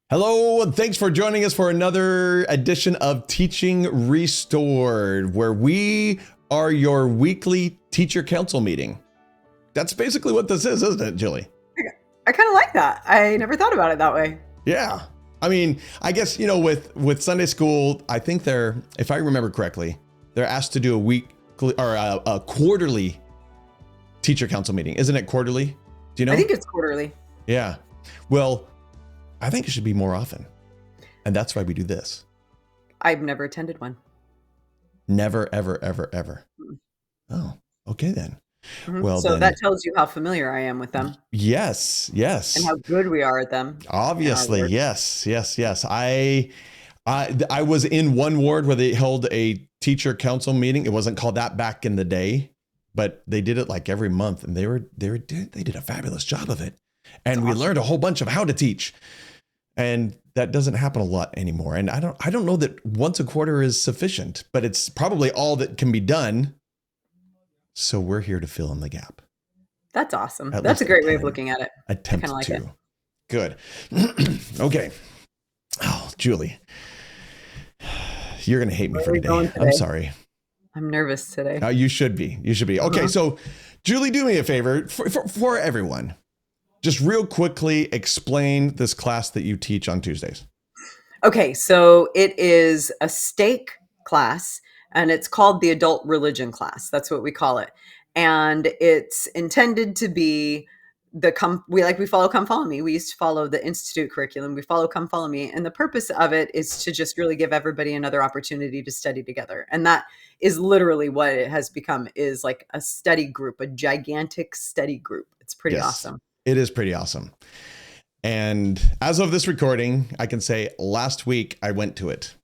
Hello, and thanks for joining us for another edition of Teaching Restored, where we are your weekly teacher council meeting. That's basically what this is, isn't it, Julie? I kind of like that. I never thought about it that way. Yeah. I mean, I guess, with Sunday school, I think if I remember correctly, they're asked to do a weekly or a quarterly teacher council meeting. Isn't it quarterly? Do you know? I think it's quarterly. Yeah. Well, I think it should be more often. And that's why we do this. I've never attended one. Never, ever, ever, ever. Oh, okay then. Mm-hmm. Well, so then, that tells you how familiar I am with them. Yes. And how good we are at them. Obviously, yes. I was in one ward where they held a teacher council meeting. It wasn't called that back in the day, but they did it like every month, and they did a fabulous job of it. And we learned a whole bunch of how to teach. And that doesn't happen a lot anymore. And I don't know that once a quarter is sufficient, but it's probably all that can be done. So we're here to fill in the gap. That's awesome. That's a great way of looking at it. Attempt I like to. it. Good. Okay. Oh, Julie, you're going to hate me for today. I'm sorry. I'm nervous today. You should be. Okay. So Julie, do me a favor for everyone. Just real quickly explain this class that you teach on Tuesdays. Okay, so it is a stake class, and it's called the adult religion class. That's what we call it. And it's intended to be we follow Come Follow Me. We used to follow the Institute curriculum. We follow Come Follow Me. And the purpose of it is to just really give everybody another opportunity to study together. And that is literally what it has become, is like a study group, a gigantic study group. It's pretty awesome. It is pretty awesome. And as of this recording, I can say last week I went to it.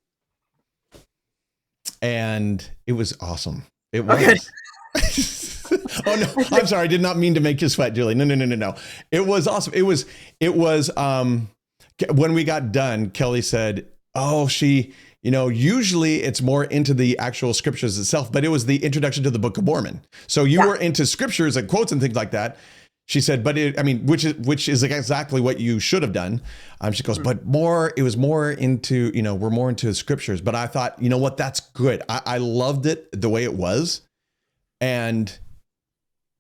And it was awesome. It was. Okay. Oh, no, I'm sorry. I did not mean to make you sweat, Julie. No. It was awesome. It was when we got done, Kelly said, usually it's more into the actual scriptures itself, but it was the introduction to the Book of Mormon. So you were into scriptures and quotes and things like that. She said, which is exactly what you should have done. She goes, but it was more into, we're more into scriptures. But I thought, you know what, that's good. I loved it the way it was. And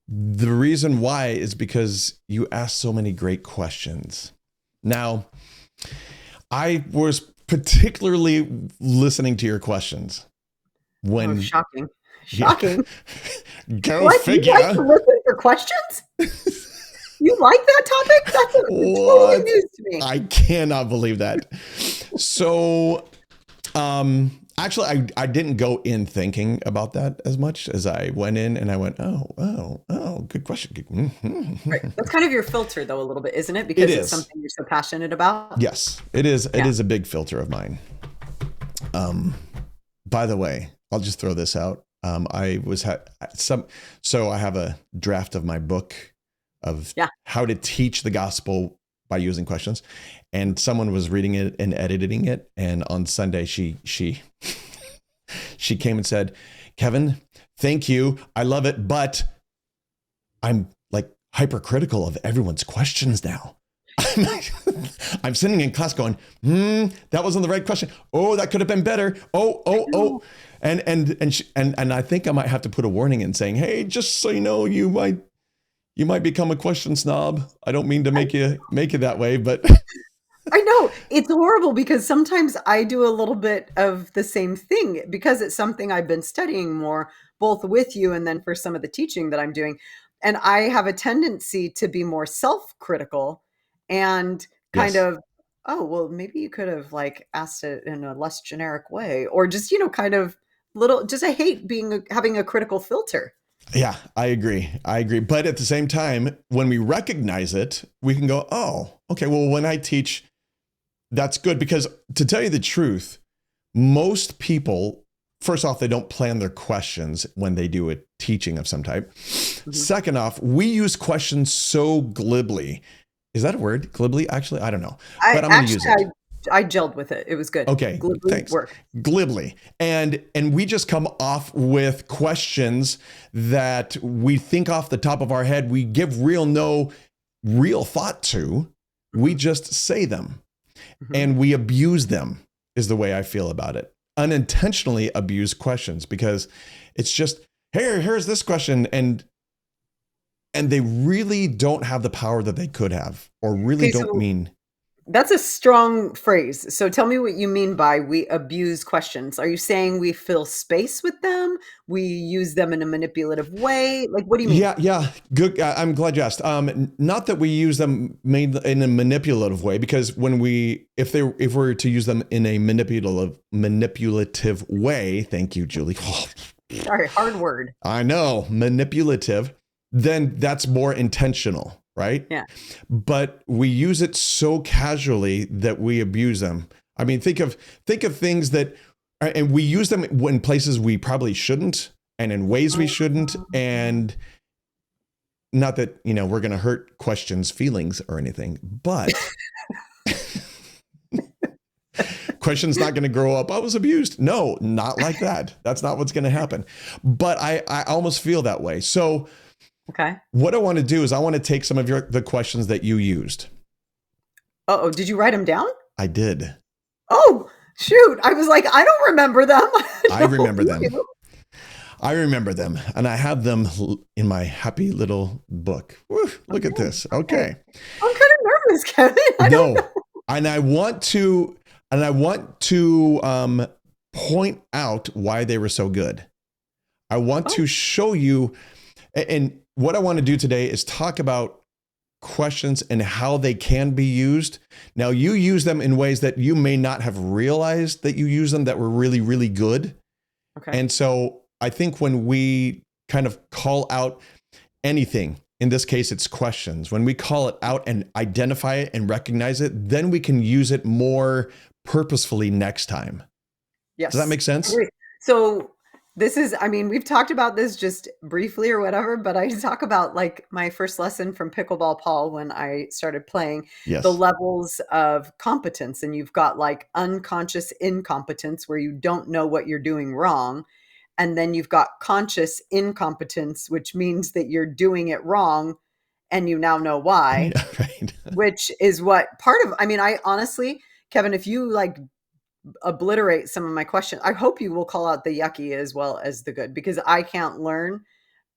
the reason why is because you asked so many great questions. Now, I was particularly listening to your questions when shocking. Go figure. You like to listen for questions? You like that topic? That's totally news to me. I cannot believe that. So, actually, I didn't go in thinking about that as much as I went in, and I went, oh, good question. Right. That's kind of your filter, though, a little bit, isn't it? Because it's something you're so passionate about. Yes, it is. It is a big filter of mine. By the way, I'll just throw this out. I have a draft of my book of how to teach the gospel by using questions, and someone was reading it and editing it. And on Sunday, she came and said, "Kevin, thank you. I love it, but I'm like hypercritical of everyone's questions now." I'm sitting in class going, that wasn't the right question. Oh, that could have been better. Oh. And I think I might have to put a warning in saying, hey, just so you know, you might become a question snob. I don't mean to make you that way, but I know it's horrible because sometimes I do a little bit of the same thing because it's something I've been studying more, both with you and then for some of the teaching that I'm doing. And I have a tendency to be more self-critical and kind of, maybe you could have like asked it in a less generic way, or just, kind of I hate having a critical filter. Yeah, I agree. But at the same time, when we recognize it, we can go, oh, okay, well, when I teach, that's good. Because to tell you the truth, most people, first off, they don't plan their questions when they do a teaching of some type. Mm-hmm. Second off, we use questions so glibly. Is that a word? Glibly? Actually, I don't know. But I'm going to use it. I gelled with it. It was good. Okay, thanks. Glibly. And we just come off with questions that we think off the top of our head. We give no real thought to. We just say them. and we abuse them is the way I feel about it. Unintentionally abuse questions because it's just, here's this question. And they really don't have the power that they could have, or really Okay, don't so mean. that's a strong phrase. So tell me what you mean by we abuse questions. Are you saying we fill space with them? We use them in a manipulative way? Like, what do you mean? Yeah, good. I'm glad you asked. Not that we use them made in a manipulative way, because if we were to use them in a manipulative way, thank you, Julie. Sorry, hard word. I know, manipulative, then that's more intentional, right? Yeah. But we use it so casually that we abuse them. I mean, think of things that, and we use them in places we probably shouldn't, and in ways we shouldn't, and not that, we're going to hurt questions' feelings or anything, but question's not going to grow up, I was abused. No, not like that. That's not what's going to happen. But I almost feel that way. So Okay. what I want to do is I want to take some of the questions that you used. Oh, did you write them down? I did. Oh, shoot. I was like, I don't remember them. I remember them. I remember them, and I have them in my happy little book. Woo, look at this. Okay. I'm kind of nervous, Kevin. I don't know. And I want to point out why they were so good. I want to show you, and what I want to do today is talk about questions and how they can be used. Now, you use them in ways that you may not have realized that you use them, that were really, really good. Okay. And so I think when we kind of call out anything, in this case, it's questions, when we call it out and identify it and recognize it, then we can use it more purposefully next time. Yes. Does that make sense? So this is, we've talked about this just briefly or whatever, but I talk about like my first lesson from Pickleball Paul when I started playing, Yes. the levels of competence. And you've got like unconscious incompetence where you don't know what you're doing wrong. And then you've got conscious incompetence, which means that you're doing it wrong and you now know why, Right. which is what I honestly, Kevin, if you like obliterate some of my questions, I hope you will call out the yucky as well as the good, because I can't learn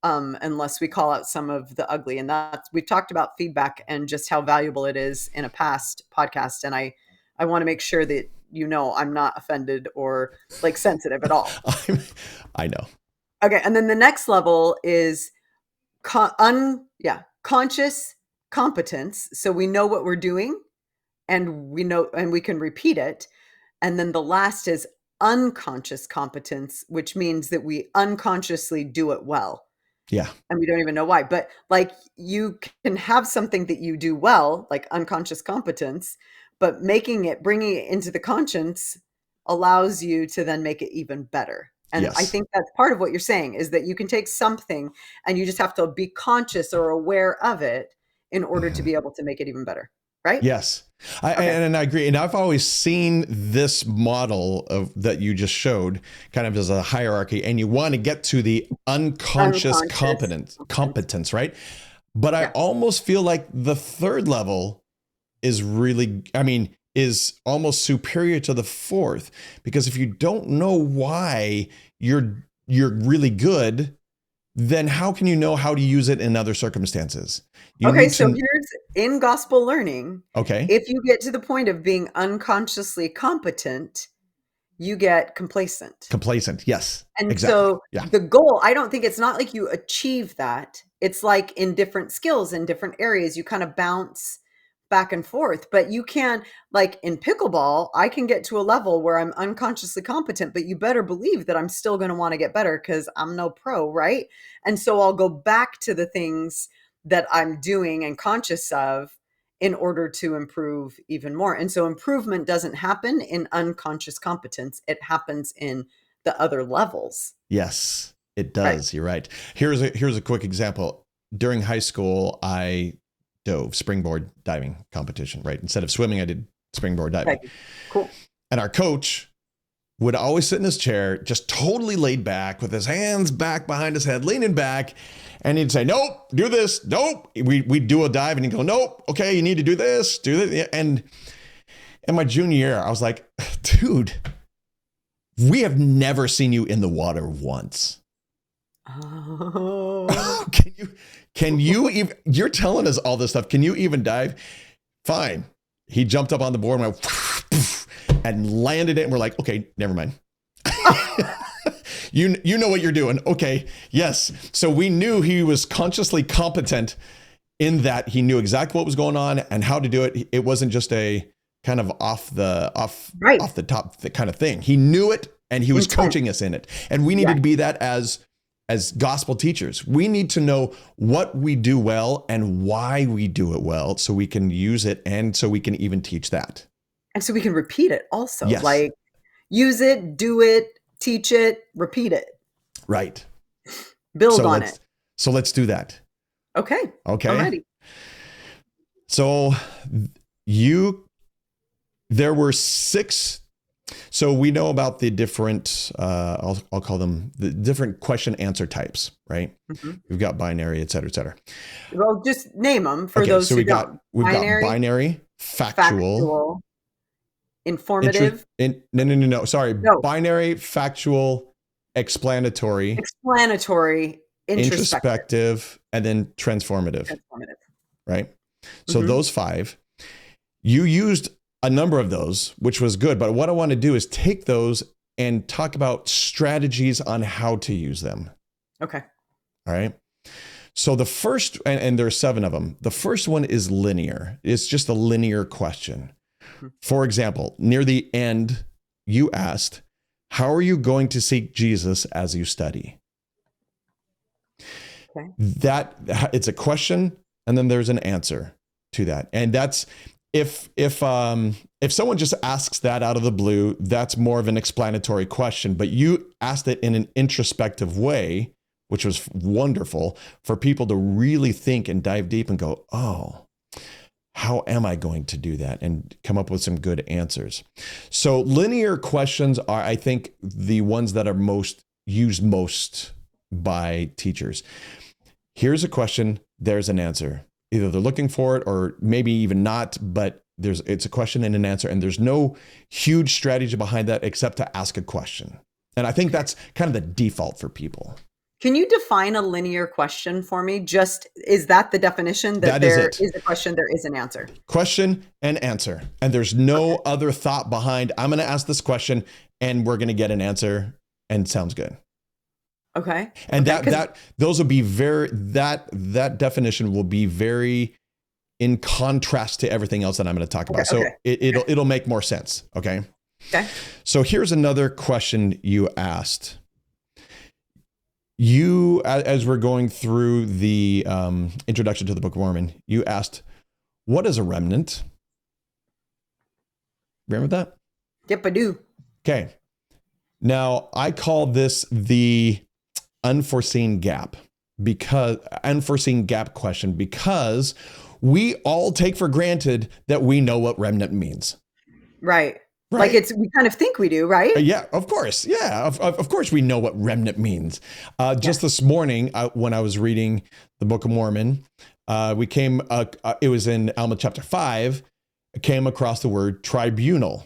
unless we call out some of the ugly. And we've talked about feedback and just how valuable it is in a past podcast. And I want to make sure that I'm not offended or like sensitive at all. I know. Okay. And then the next level is conscious competence. So we know what we're doing and we can repeat it. And then the last is unconscious competence, which means that we unconsciously do it well. Yeah. And we don't even know why. But like you can have something that you do well, like unconscious competence, but bringing it into the conscience allows you to then make it even better. And Yes. I think that's part of what you're saying, is that you can take something and you just have to be conscious or aware of it in order to be able to make it even better. Right? Yes. Okay. And I agree. And I've always seen this model that you just showed kind of as a hierarchy, and you want to get to the unconscious competence, right? But I almost feel like the third level is is almost superior to the fourth, because if you don't know why you're really good, then how can you know how to use it in other circumstances? So here's in gospel learning. Okay. If you get to the point of being unconsciously competent, you get complacent. Yes. And exactly. So the goal, I don't think it's not like you achieve that. It's like in different skills, in different areas, you kind of bounce back and forth, but you can, like in pickleball, I can get to a level where I'm unconsciously competent, but you better believe that I'm still going to want to get better because I'm no pro, right? And so I'll go back to the things that I'm doing and conscious of in order to improve even more. And so improvement doesn't happen in unconscious competence. It happens in the other levels. Yes, it does. Right. You're right. Here's a quick example. During high school, I dove springboard diving competition, right? Instead of swimming, I did springboard diving. Okay. Cool. And our coach would always sit in his chair, just totally laid back with his hands back behind his head, leaning back. And he'd say, nope, do this. Nope. We'd do a dive and he'd go, nope. Okay. You need to do this, do that. And in my junior year, I was like, dude, we have never seen you in the water once. Oh. Can you even, you're telling us all this stuff. Can you even dive? Fine. He jumped up on the board and went and landed it. And we're like, okay, never mind. You know what you're doing. Okay. Yes. So we knew he was consciously competent in that he knew exactly what was going on and how to do it. It wasn't just a kind of off the top kind of thing. He knew it and he was coaching us in it. And we needed to be that as gospel teachers. We need to know what we do well and why we do it well so we can use it and so we can even teach that. And so we can repeat it also. Yes. Like use it, do it, teach it, repeat it. Right. Build on it. So let's do that. Okay. Okay. I'm ready. So there were 6. So we know about the different, I'll call them the different question answer types, right? Mm-hmm. We've got binary, et cetera, et cetera. Well, just name them for those who don't. We've got binary, factual, informative. No. Sorry. No. Binary, factual, explanatory, introspective, and then transformative. Right? So those 5, you used a number of those, which was good. But what I want to do is take those and talk about strategies on how to use them. Okay. All right. So the first, and there's 7 of them. The first one is linear. It's just a linear question. For example, near the end, you asked, how are you going to seek Jesus as you study? Okay. It's a question, and then there's an answer to that. And that's, if someone just asks that out of the blue, that's more of an explanatory question, but you asked it in an introspective way, which was wonderful for people to really think and dive deep and go, oh, how am I going to do that? And come up with some good answers. So linear questions are, I think, the ones that are used most by teachers. Here's a question, there's an answer. Either they're looking for it or maybe even not, but it's a question and an answer, and there's no huge strategy behind that except to ask a question. And I think that's kind of the default for people. Can you define a linear question for me? Is that the definition that there is a question, there is an answer? Question and answer. And there's no other thought behind, I'm going to ask this question and we're going to get an answer and sounds good. Okay. And those will be that definition will be very in contrast to everything else that I'm going to talk about. So it'll make more sense. Okay. Okay. So here's another question you asked. You, as we're going through the introduction to the Book of Mormon, you asked, what is a remnant? Remember that? Yep, I do. Okay. Now I call this the unforeseen gap question, because we all take for granted that we know what remnant means. Right. Like we kind of think we do, right? Yeah, of course. Yeah, of course we know what remnant means. Just this morning, when I was reading the Book of Mormon, it was in Alma chapter 5, I came across the word tribunal.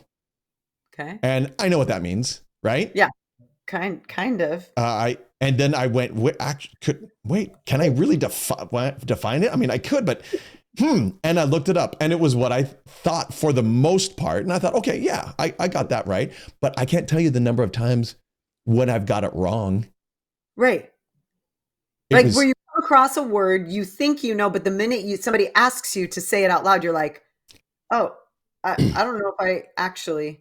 Okay. And I know what that means, right? Yeah, kind of. And then I went, wait, can I really define it? I mean, I could, but and I looked it up, and it was what I thought for the most part. And I thought, okay, yeah, I got that right. But I can't tell you the number of times when I've got it wrong. Right. Where you come across a word, you think you know, but the minute somebody asks you to say it out loud, you're like, oh, I don't know if I actually...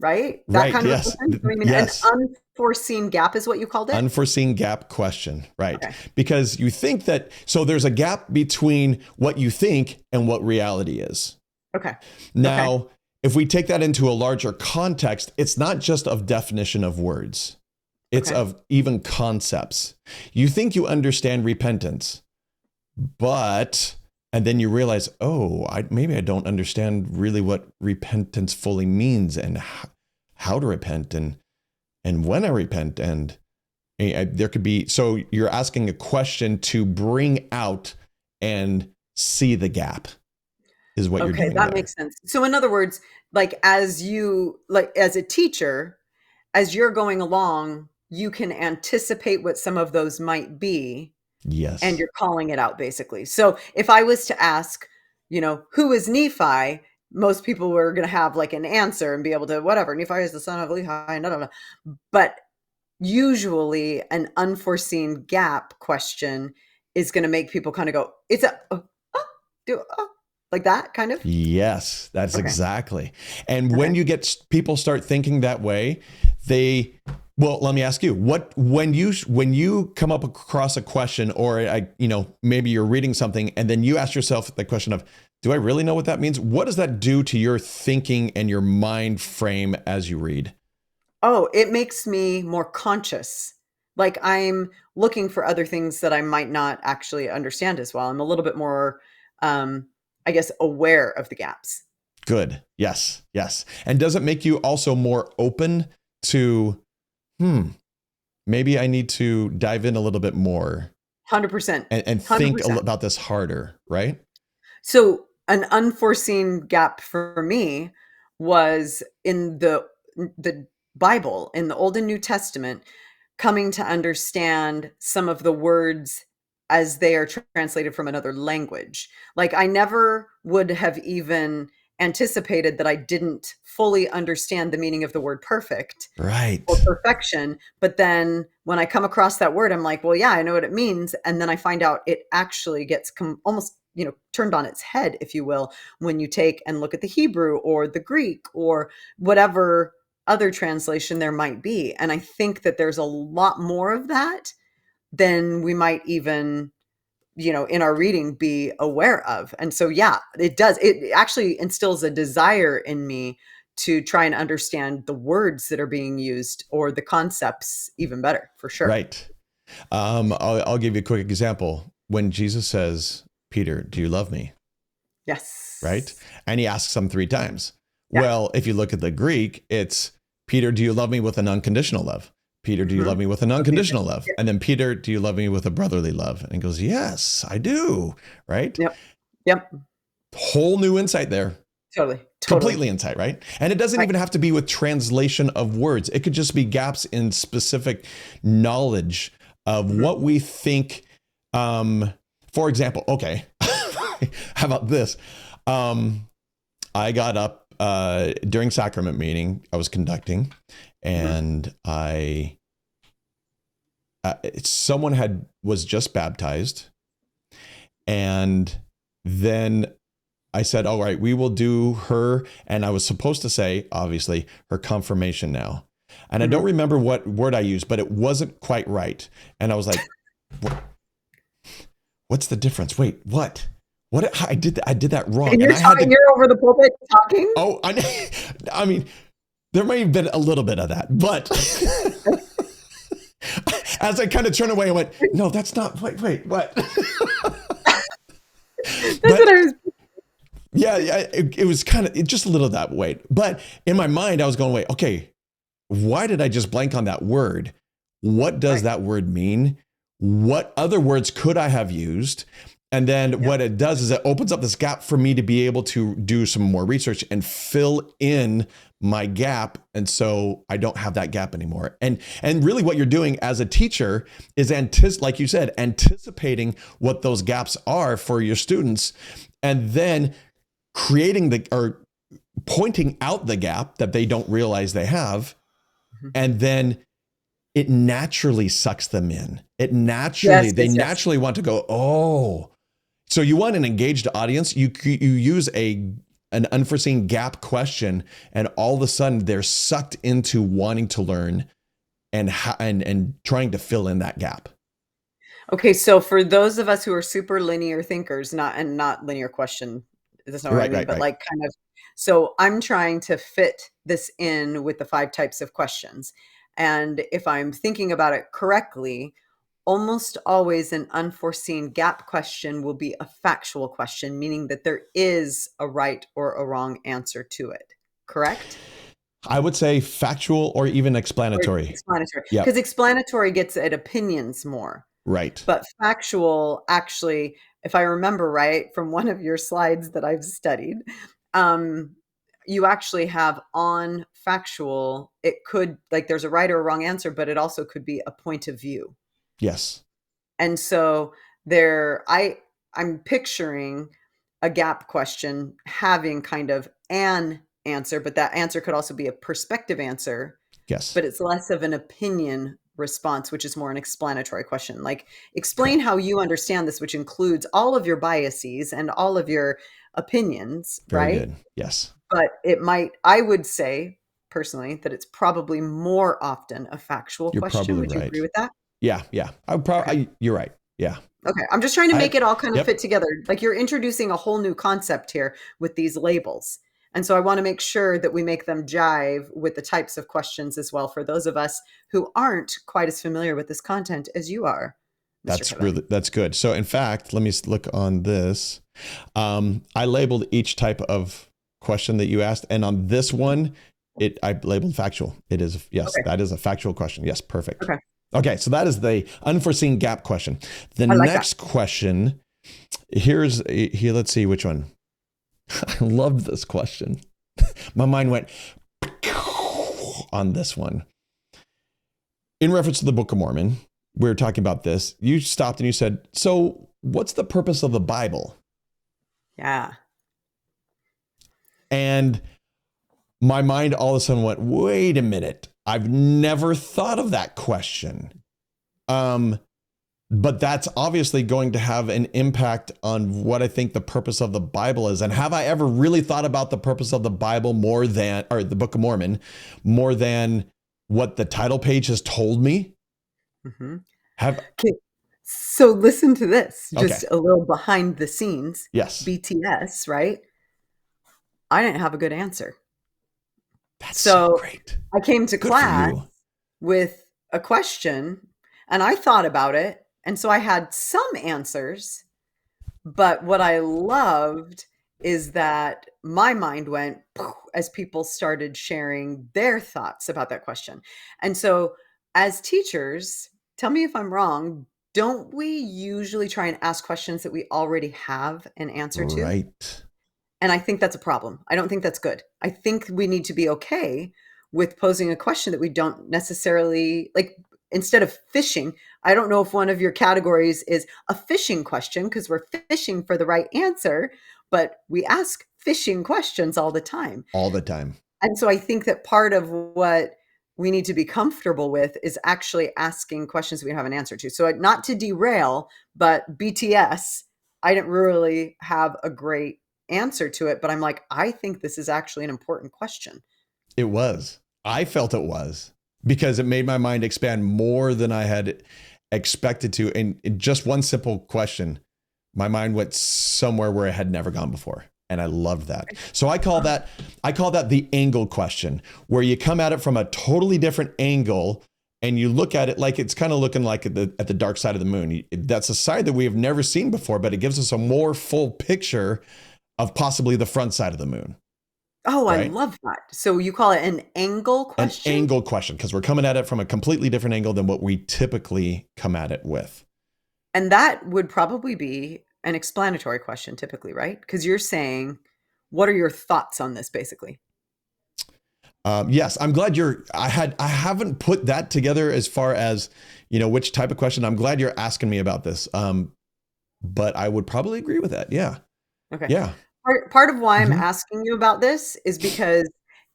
Right? That kind of question? I mean, yes. An unforeseen gap is what you called it? Unforeseen gap question, right. Okay. Because you think that, so there's a gap between what you think and what reality is. Okay. Now, if we take that into a larger context, it's not just of definition of words. It's of even concepts. You think you understand repentance, and then you realize, maybe I don't understand really what repentance fully means and how to repent and when I repent. And there could be, so you're asking a question to bring out and see the gap. is what you're Okay, doing that there. makes sense. So in other words, like as a teacher, as you're going along, you can anticipate what some of those might be and Yes. you're calling it out basically. So if I was to ask, who is Nephi? Most people were going to have like an answer and be able to, whatever, Nephi is the son of Lehi, and da, da, da. But usually an unforeseen gap question is going to make people kind of go, it's a, like that kind of. Yes, that's Okay. exactly. And when Okay. you get people start thinking that way, they well, let me ask you, what when you come up across a question or maybe you're reading something and then you ask yourself the question of, do I really know what that means? What does that do to your thinking and your mind frame as you read? Oh, it makes me more conscious. Like I'm looking for other things that I might not actually understand as well. I'm a little bit more, I guess, aware of the gaps. Good. Yes. Yes. And does it make you also more open to, maybe I need to dive in a little bit more 100%. and think 100%. about this harder, right? So an unforeseen gap for me was in the Bible, in the Old and New Testament, coming to understand some of the words as they are translated from another language. Like I never would have even anticipated that I didn't fully understand the meaning of the word perfect or Right. perfection. But then when I come across that word, I'm like, well, yeah, I know what it means. And then I find out it actually gets almost, turned on its head, if you will, when you take and look at the Hebrew or the Greek or whatever other translation there might be. And I think that there's a lot more of that than we might even, in our reading be aware of. And so, yeah, it does. It actually instills a desire in me to try and understand the words that are being used or the concepts even better, for sure. Right. I'll give you a quick example. When Jesus says, Peter, do you love me? Right. Yes. And he asks him 3 times. Yeah. Well, if you look at the Greek, it's Peter, do you love me with an unconditional love? Peter, do you Hmm. love me with an unconditional love? Yep. And then Peter, do you love me with a brotherly love? And he goes, yes, I do. Right. Yep. Yep. Whole new insight there. Totally. Totally. Completely insight, right? And it doesn't Right. even have to be with translation of words. It could just be gaps in specific knowledge of Hmm. what we think. For example, okay, how about this? I got up during sacrament meeting I was conducting, Hmm. and someone was just baptized, and then I said, all right, we will do her. And I was supposed to say, obviously, her confirmation now. And I don't Hmm. remember what word I used, but it wasn't quite right. And I was like, what's the difference? Wait, what? I did that wrong. And And I had to, you're over the pulpit talking. oh, I mean, there may have been a little bit of that, but as I kind of turned away, I went, no, that's not, wait, what? That's what But I was. yeah, it was kind of just a little that way. But in my mind, I was going, wait, okay, why did I just blank on that word? What does Right. that word mean? What other words could I have used? And then Yep. what it does is it opens up this gap for me to be able to do some more research and fill in my gap. And so I don't have that gap anymore. And really what you're doing as a teacher is like you said, anticipating what those gaps are for your students, and then or pointing out the gap that they don't realize they have. Mhm. And then it naturally sucks them in. Yes. They Yes. Yes. naturally want to go, oh. So you want an engaged audience, you use an unforeseen gap question, and all of a sudden they're sucked into wanting to learn and trying to fill in that gap. Okay, so for those of us who are super linear thinkers, not linear question, that's not what I Right, mean, right, but right. like kind of, so I'm trying to fit this in with the 5 types of questions. And if I'm thinking about it correctly, almost always an unforeseen gap question will be a factual question, meaning that there is a right or a wrong answer to it. Correct? I would say factual or even Or explanatory. explanatory. Yep. Because explanatory gets at opinions more. Right. But factual actually if I remember right from one of your slides that I've studied, you actually have on factual, it could, like, there's a right or a wrong answer, but it also could be a point of view. Yes. And so I'm picturing a gap question having kind of an answer, but that answer could also be a perspective answer, Yes. but it's less of an opinion response, which is more an explanatory question. Like, explain Correct. how you understand this, which includes all of your biases and all of your opinions, Very right? good. Yes. But I would say personally that it's probably more often a factual You're question. probably Would you agree right. with that? Yeah. Yeah. Okay. You're right. Yeah. Okay. I'm just trying to make it all kind of Yep. fit together. Like, you're introducing a whole new concept here with these labels. And so I want to make sure that we make them jive with the types of questions as well for those of us who aren't quite as familiar with this content as you are, Mr. Kevin. That's good. So in fact, let me look on this. I labeled each type of question that you asked. And on this one, I labeled factual. It is, yes, Okay. that is a factual question. Yes. Perfect. Okay. Okay. So that is the unforeseen gap question. The I like that. next question here, let's see which one. I love this question. My mind went on this one. In reference to the Book of Mormon, we were talking about this. You stopped and you said, so what's the purpose of the Bible? Yeah. And my mind all of a sudden went, wait a minute. I've never thought of that question. But that's obviously going to have an impact on what I think the purpose of the Bible is. And have I ever really thought about the purpose of the Bible or the Book of Mormon, more than what the title page has told me? Mm-hmm. Have Okay. So listen to this, Okay. just a little behind the scenes. Yes. BTS, right? I didn't have a good answer. That's so So great. I came to Good for class you. with a question and I thought about it. And so I had some answers, but what I loved is that my mind went poof as people started sharing their thoughts about that question. And so, as teachers, tell me if I'm wrong, don't we usually try and ask questions that we already have an answer to? Right. And I think that's a problem. I don't think that's good. I think we need to be okay with posing a question that we don't necessarily like. Instead of fishing, I don't know if one of your categories is a fishing question because we're fishing for the right answer, but we ask fishing questions all the time. All the time. And so I think that part of what we need to be comfortable with is actually asking questions we don't have an answer to. So, not to derail, but BTS, I didn't really have a great answer to it, but I'm like, I think this is actually an important question. It was. I felt it was, because it made my mind expand more than I had expected to. And in just one simple question, my mind went somewhere where it had never gone before. And I loved that. So I call that the angle question, where you come at it from a totally different angle and you look at it like it's kind of looking like at the dark side of the moon. That's a side that we have never seen before, but it gives us a more full picture of possibly the front side of the moon. Oh, I Right? love that. So you call it an angle An question? angle question, because we're coming at it from a completely different angle than what we typically come at it with. And that would probably be an explanatory question typically, right? Because you're saying, what are your thoughts on this, basically? Yes, I'm glad I haven't put that together as far as, which type of question. I'm glad you're asking me about this. But I would probably agree with that. Yeah. Okay. Yeah. Part of why I'm Mhm. asking you about this is because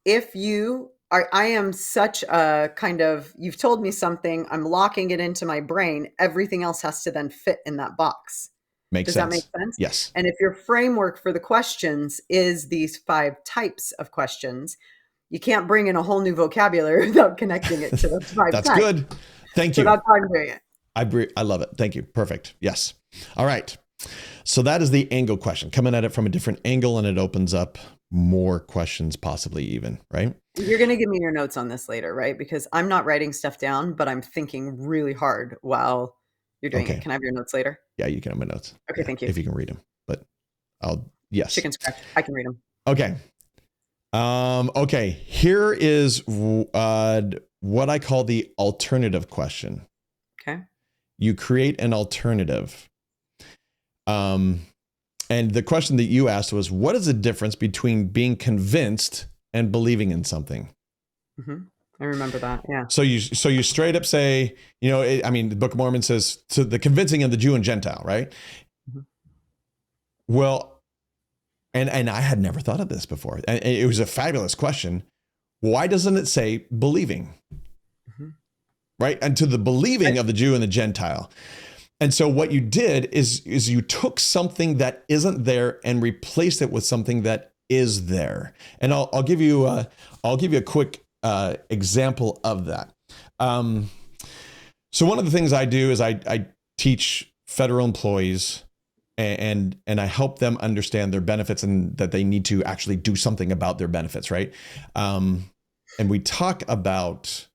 if you are, I am such a kind of, you've told me something, I'm locking it into my brain. Everything else has to then fit in that box. Makes Does that make sense. sense? Yes. And if your framework for the questions is these 5 types of questions, you can't bring in a whole new vocabulary without connecting it to those 5 That's types. good. Thank So you. that's why I'm doing it. I love it. Thank you. Perfect. Yes. All right. So that is the angle question, coming at it from a different angle, and it opens up more questions, possibly even, right? You're going to give me your notes on this later, right? Because I'm not writing stuff down, but I'm thinking really hard while you're doing it. Okay. Can I have your notes later? Yeah, you can have my notes. Okay, Yeah, thank you. if you can read them. But yes. Chicken scratch. I can read them. Okay. Okay. Here is what I call the alternative question. Okay. You create an alternative. Um, and the question that you asked was, what is the difference between being convinced and believing in something? Mm-hmm. I remember that. Yeah. So you straight up say, the Book of Mormon says to the convincing of the Jew and Gentile, right? Mm-hmm. Well, and I had never thought of this before. And it was a fabulous question. Why doesn't it say believing? Mm-hmm. Right? And to the believing of the Jew and the Gentile. And so what you did is you took something that isn't there and replaced it with something that is there. And I'll give you a quick example of that. So one of the things I do is I teach federal employees and I help them understand their benefits and that they need to actually do something about their benefits, right? And we talk about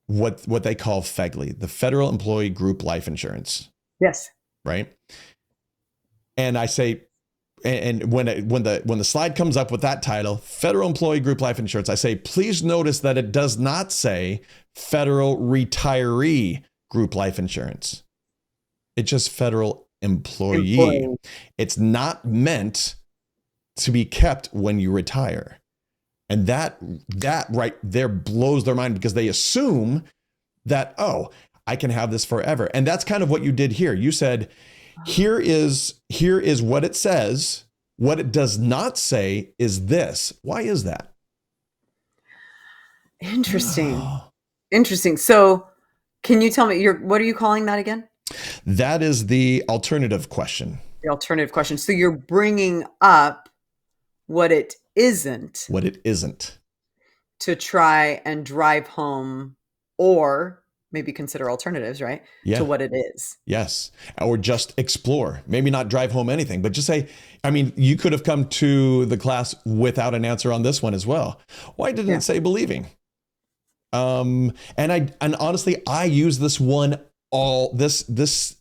what they call FEGLI, the Federal Employee Group Life Insurance. Yes. Right. And I say, and when the slide comes up with that title, Federal Employee Group Life Insurance, I say, please notice that it does not say Federal Retiree Group Life Insurance. It's just Federal Employee. It's not meant to be kept when you retire. And that right there blows their mind because they assume that, oh, I can have this forever. And that's kind of what you did here. You said, here is what it says. What it does not say is this. Why is that? Interesting. Interesting. So can you tell me what are you calling that again? That is the alternative question. The alternative question. So you're bringing up what it isn't. What it isn't. To try and drive home or maybe consider alternatives, right? Yeah. To what it is. Yes. Or just explore. Maybe not drive home anything, but just say, you could have come to the class without an answer on this one as well. Why didn't it say believing? And honestly, I use this one this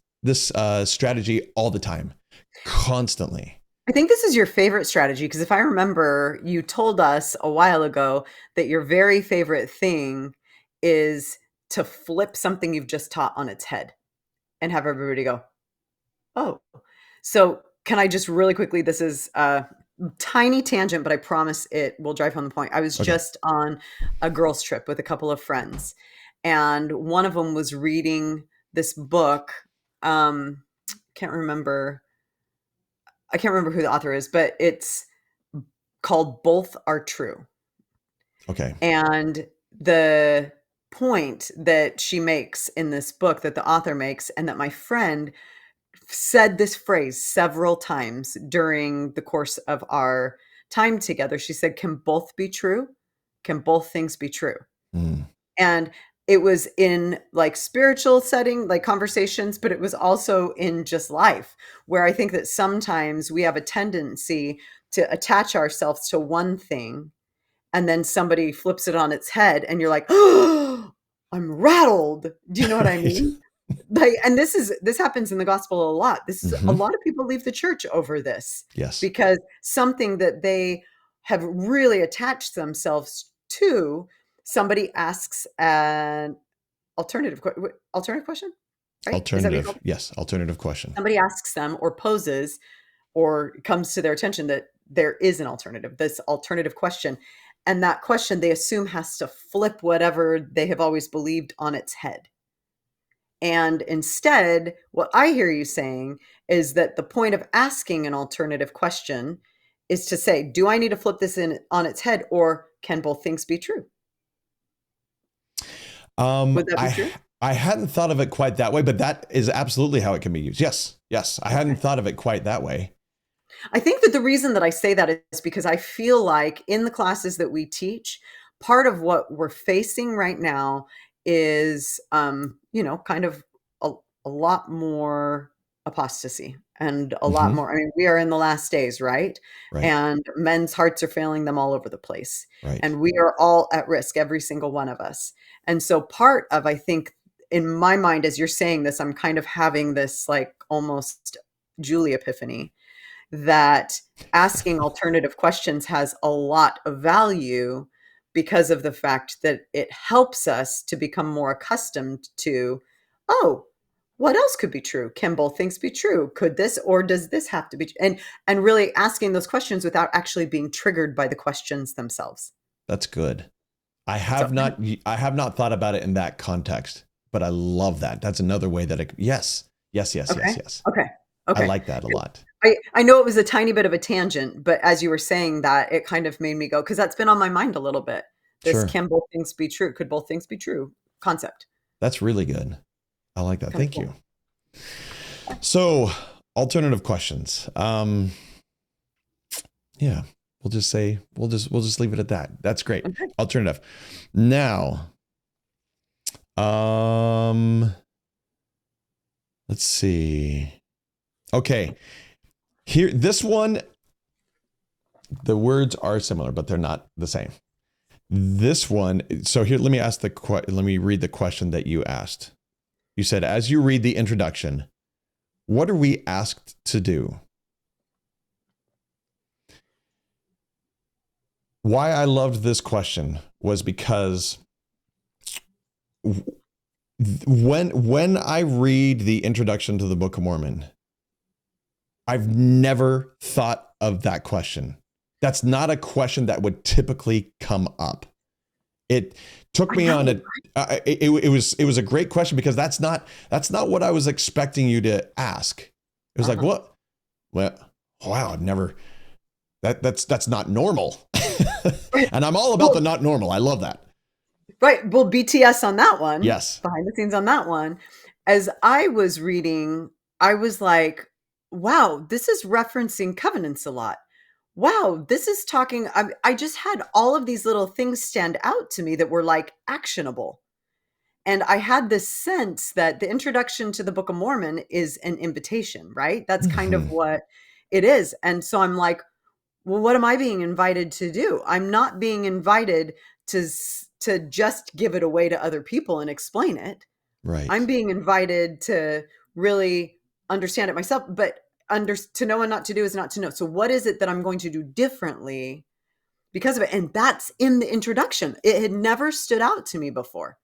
strategy all the time, constantly. I think this is your favorite strategy because if I remember, you told us a while ago that your very favorite thing is to flip something you've just taught on its head and have everybody go, oh. So can I just really quickly, this is a tiny tangent, but I promise it will drive home the point. I was just on a girls' trip with a couple of friends, and one of them was reading this book. Can't remember who the author is, but it's called Both Are True. Okay. And the point that she makes in this book, that the author makes, and that my friend said this phrase several times during the course of our time together. She said, can both be true? Can both things be true? Mm. And it was in like spiritual setting, like conversations, but it was also in just life, where I think that sometimes we have a tendency to attach ourselves to one thing and then somebody flips it on its head and you're like, oh, I'm rattled. Do you know what I mean? Like, and this happens in the gospel a lot. This is a lot of people leave the church over this. Yes. Because something that they have really attached themselves to, somebody asks an alternative question, right? Alternative. Yes. Alternative question. Somebody asks them or poses or comes to their attention that there is an alternative, this alternative question. And that question they assume has to flip whatever they have always believed on its head. And instead, what I hear you saying is that the point of asking an alternative question is to say, do I need to flip this in on its head, or can both things be true? Would that be true? I hadn't thought of it quite that way, but that is absolutely how it can be used. Yes. Yes. I hadn't thought of it quite that way. I think that the reason that I say that is because I feel like in the classes that we teach, part of what we're facing right now is, kind of a lot more apostasy and a lot more. I mean, we are in the last days, right? Right. And men's hearts are failing them all over the place. Right. And we are all at risk, every single one of us. And so part of, I think, in my mind, as you're saying this, I'm kind of having this like almost Julie epiphany that asking alternative questions has a lot of value because of the fact that it helps us to become more accustomed to, oh, what else could be true? Can both things be true? Could this or does this have to be? And really asking those questions without actually being triggered by the questions themselves. That's good. I So have not thought about it in that context, but I love that. That's another way that yes. okay, Yes. okay, I okay. like that a lot. I know it was a tiny bit of a tangent, but as you were saying that, it kind of made me go, because that's been on my mind a little bit. This Sure. can both things be true? Could both things be true? Concept. That's really good. I like that. Kind of Thank cool. you. So, alternative questions. Yeah, we'll just leave it at that. That's great. Okay. Alternative. Now, let's see. Okay. Here, this one, the words are similar, but they're not the same. This one, so here, let me read the question that you asked. You said, as you read the introduction, what are we asked to do? Why I loved this question was because when I read the introduction to the Book of Mormon, I've never thought of that question. That's not a question that would typically come up. It took me on it was a great question, because that's not what I was expecting you to ask. It was like, what? Well, wow, I've never, that's not normal. And I'm all about the not normal. I love that. Right. Well, BTS on that one. Yes. Behind the scenes on that one. As I was reading, I was like, wow, this is referencing covenants a lot. Wow, this is talking. I just had all of these little things stand out to me that were like actionable. And I had this sense that the introduction to the Book of Mormon is an invitation, right? That's kind of what it is. And so I'm like, well, what am I being invited to do? I'm not being invited to just give it away to other people and explain it. Right. I'm being invited to really understand it myself, but to know and not to do is not to know. So what is it that I'm going to do differently because of it? And that's in the introduction. It had never stood out to me before.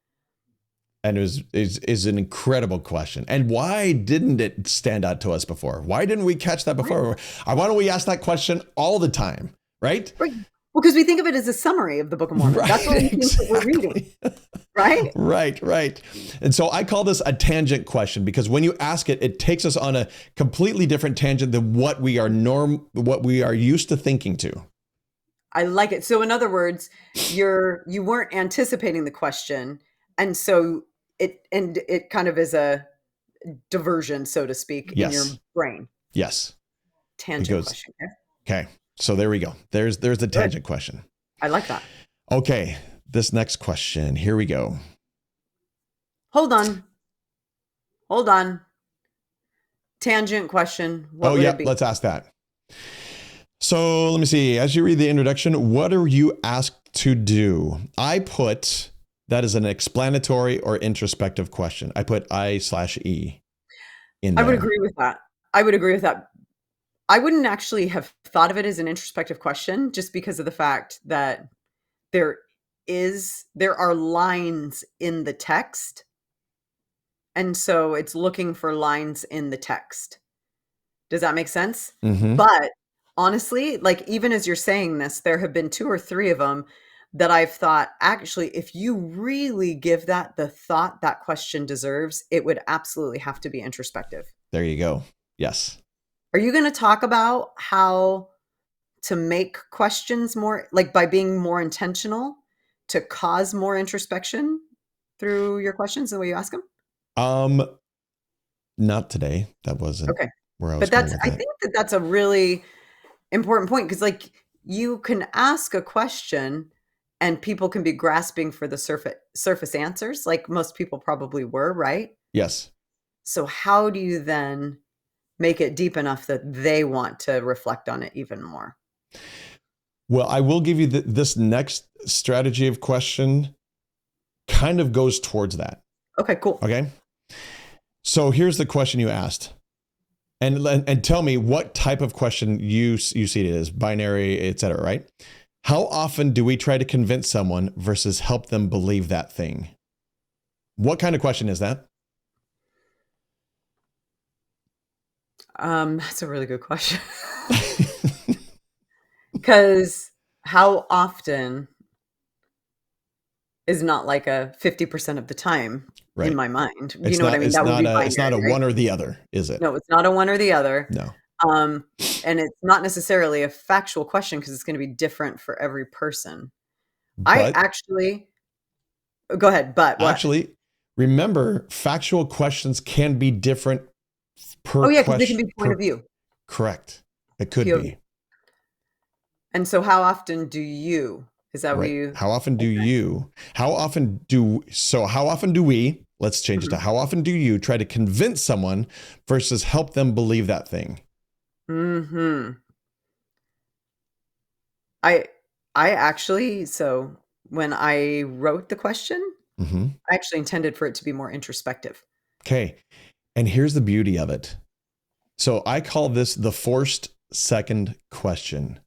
And it is an incredible question. And why didn't it stand out to us before? Why didn't we catch that before? Why don't we ask that question all the time, right? Right. Well, because we think of it as a summary of the Book of Mormon. Right, That's what we think that we're reading. Right? Right. And so I call this a tangent question, because when you ask it, it takes us on a completely different tangent than what we are used to thinking to. I like it. So in other words, you weren't anticipating the question, and so it kind of is a diversion, so to speak, in your brain. Yes. Tangent question. Okay. So there we go. There's the tangent question. I like that. Okay. This next question. Here we go. Hold on. Tangent question. What would it be? Let's ask that. So let me see. As you read the introduction, what are you asked to do? I put that as an explanatory or introspective question. I put I/E in there. I would agree with that. I wouldn't actually have thought of it as an introspective question, just because of the fact that there are lines in the text. And so it's looking for lines in the text. Does that make sense? Mm-hmm. But honestly, like, even as you're saying this, there have been 2 or 3 of them that I've thought, actually, if you really give that the thought that question deserves, it would absolutely have to be introspective. There you go. Yes. Are you going to talk about how to make questions more, like, by being more intentional, to cause more introspection through your questions and the way you ask them? Not today. That wasn't Okay. where I was But going with I it. think that that's a really important point, because, like, you can ask a question and people can be grasping for the surface answers, like most people probably were, right? Yes. So how do you then make it deep enough that they want to reflect on it even more? Well, I will give you this next strategy of question kind of goes towards that. Okay, cool. Okay. So here's the question you asked. And tell me what type of question you see it as, binary, et cetera, right? How often do we try to convince someone versus help them believe that thing? What kind of question is that? That's a really good question. Because how often is not like a 50% of the time in Right. my mind. You know what I mean? That would be It's not a binary, right? one or the other, is it? No, it's not a one or the other. No. Um, and it's not necessarily a factual question because it's going to be different for every person. I But actually go ahead, but what? actually, remember, factual questions can be different per Oh yeah, because they can question be point of view, correct. It could POV. be. And so how often do you? Is that what Right. you? Okay. How often do we, let's change it to Mhm. how often do you try to convince someone versus help them believe that thing? Mhm. I I actually so when I wrote the question, Hmm. I actually intended for it to be more introspective. Okay. And here's the beauty of it. So I call this the forced second question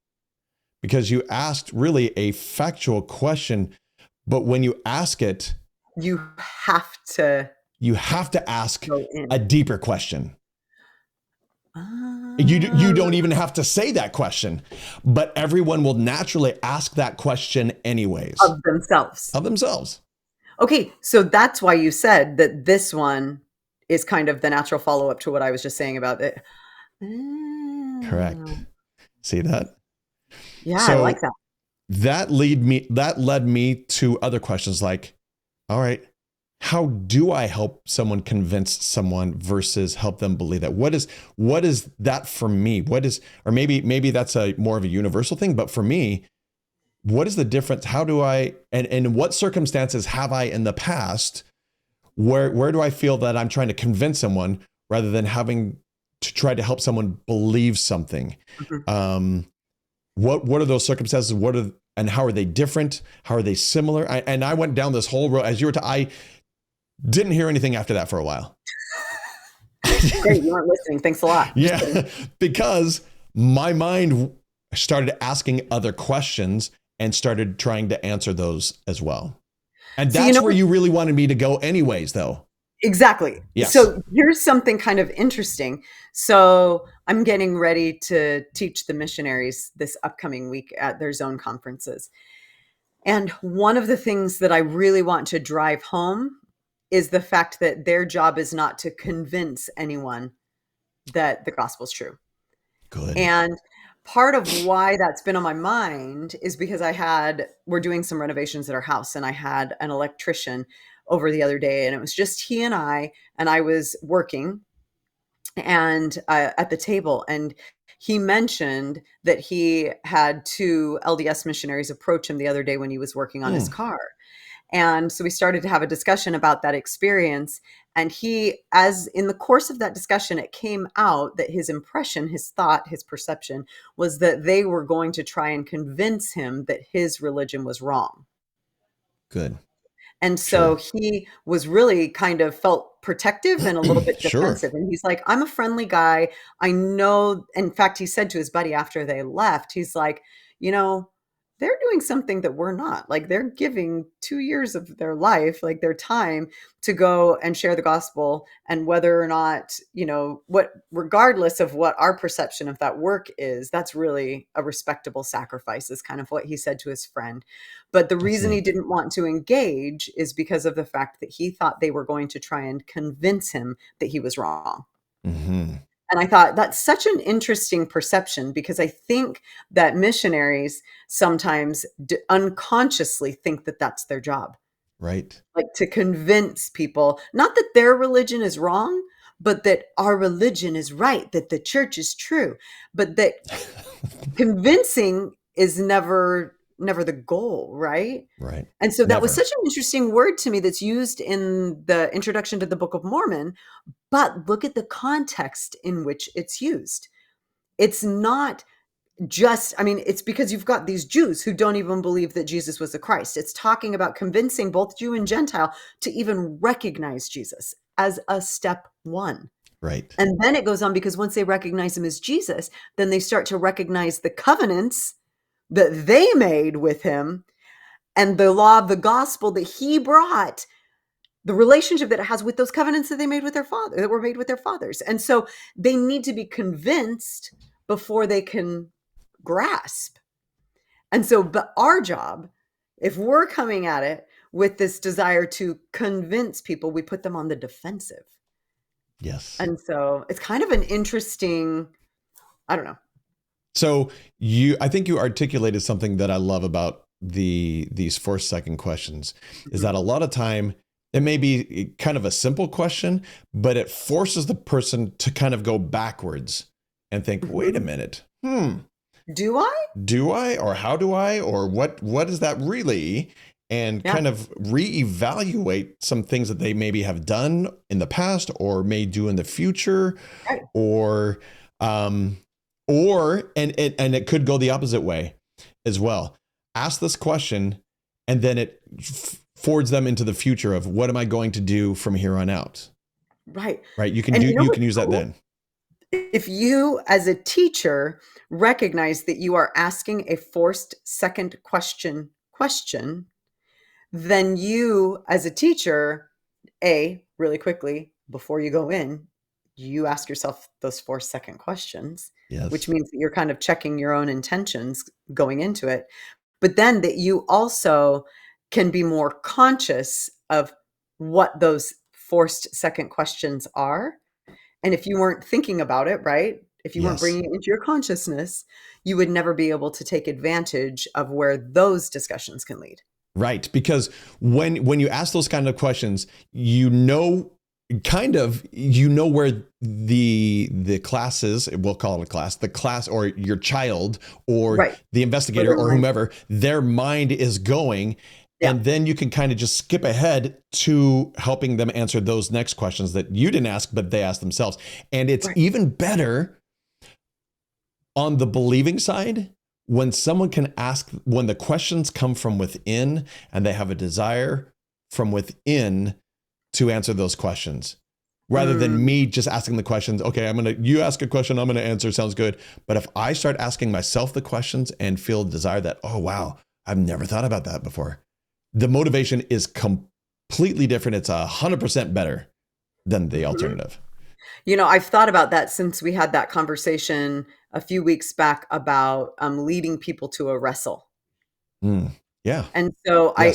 because you asked really a factual question, but when you ask it, You have to you have to ask go a in. deeper question. You Ah, don't even have to say that question, but everyone will naturally ask that question anyways of themselves. of themselves. Okay, so that's why you said that this one is kind of the natural follow-up to what I was just saying about it. Correct. Oh, See that? yeah, I like So that. that led me to other questions like, all right, how do I help someone convince someone versus help them believe that? What is that for me? What is, or maybe that's a more of a universal thing, but for me, what is the difference? How do I, and in what circumstances have I in the past where do I feel that I'm trying to convince someone rather than having to try to help someone believe something? Mhm. Um, what are those circumstances? And how are they different? How are they similar? And I went down this whole road as you were. I didn't hear anything after that for a while. Great, you weren't listening. Thanks a lot. Just kidding. Yeah, because my mind started asking other questions and started trying to answer those as well. And So you that's know where what? you really wanted me to go, anyways, though. Exactly. Yes. So here's something kind of interesting. So I'm getting ready to teach the missionaries this upcoming week at their zone conferences. And one of the things that I really want to drive home is the fact that their job is not to convince anyone that the gospel's true. Good. And part of why that's been on my mind is because we're doing some renovations at our house and I had an electrician over the other day and it was just he and I was working and at the table and he mentioned that he had two LDS missionaries approach him the other day when he was working on his Mm, car. And so we started to have a discussion about that experience. And as in the course of that discussion, it came out that his impression, his thought, his perception was that they were going to try and convince him that his religion was wrong. good. And Sure. so he was really kind of felt protective and a little bit Sure. defensive. And he's like, I'm a friendly guy. I know. In fact, he said to his buddy after they left, he's like, you know, they're doing something that we're not. Like they're giving 2 years of their life, like their time to go and share the gospel. And whether or not, regardless of what our perception of that work is, that's really a respectable sacrifice, is kind of what he said to his friend. But the That's reason he neat. didn't want to engage is because of the fact that he thought they were going to try and convince him that he was wrong. Hmm. And I thought that's such an interesting perception because I think that missionaries sometimes unconsciously think that that's their job, Right. like to convince people, not that their religion is wrong, but that our religion is right, that the church is true, but that convincing is never the goal, right? Right. And so that was Never. such an interesting word to me that's used in the introduction to the Book of Mormon, but look at the context in which it's used. It's not just, I mean, it's because you've got these Jews who don't even believe that Jesus was the Christ. It's talking about convincing both Jew and Gentile to even recognize Jesus as a step one. Right. And then it goes on because once they recognize him as Jesus, then they start to recognize the covenants that they made with him and the law of the gospel that he brought. the relationship that it has with those covenants that they made with their father, that were made with their fathers. And so they need to be convinced before they can grasp. And so, but our job, if we're coming at it with this desire to convince people, we put them on the defensive. Yes. And so it's kind of an interesting, I don't know. So I think you articulated something that I love about these 4-second questions is that a lot of time it may be kind of a simple question, but it forces the person to kind of go backwards and think, wait a minute. Do I? Do I? Or how do I? Or what is that really? And kind of reevaluate some things that they maybe have done in the past or may do in the future. Right. And it could go the opposite way as well. Ask this question and then it forwards them into the future of what am I going to do from here on out? Right. Right. You can use that then. If you as a teacher recognize that you are asking a forced second question, then you as a teacher, really quickly before you go in, you ask yourself those 4 second questions, which means that you're kind of checking your own intentions going into it. But then that you also can be more conscious of what those forced second questions are. And if you weren't thinking about it, right? If you weren't bringing it into your consciousness, you would never be able to take advantage of where those discussions can lead. Right. Because when you ask those kind of questions, you know where the class is, we'll call it a class, the class or your child or the investigator or whomever, their mind is going. And then you can kind of just skip ahead to helping them answer those next questions that you didn't ask, but they asked themselves. And it's even better on the believing side when someone can ask, when the questions come from within and they have a desire from within to answer those questions. Rather than me just asking the questions, okay, you ask a question, I'm going to answer, sounds good. But if I start asking myself the questions and feel a desire that, oh, wow, I've never thought about that before. The motivation is completely different. It's 100% better than the alternative. I've thought about that since we had that conversation a few weeks back about leading people to a wrestle. Yeah. And so I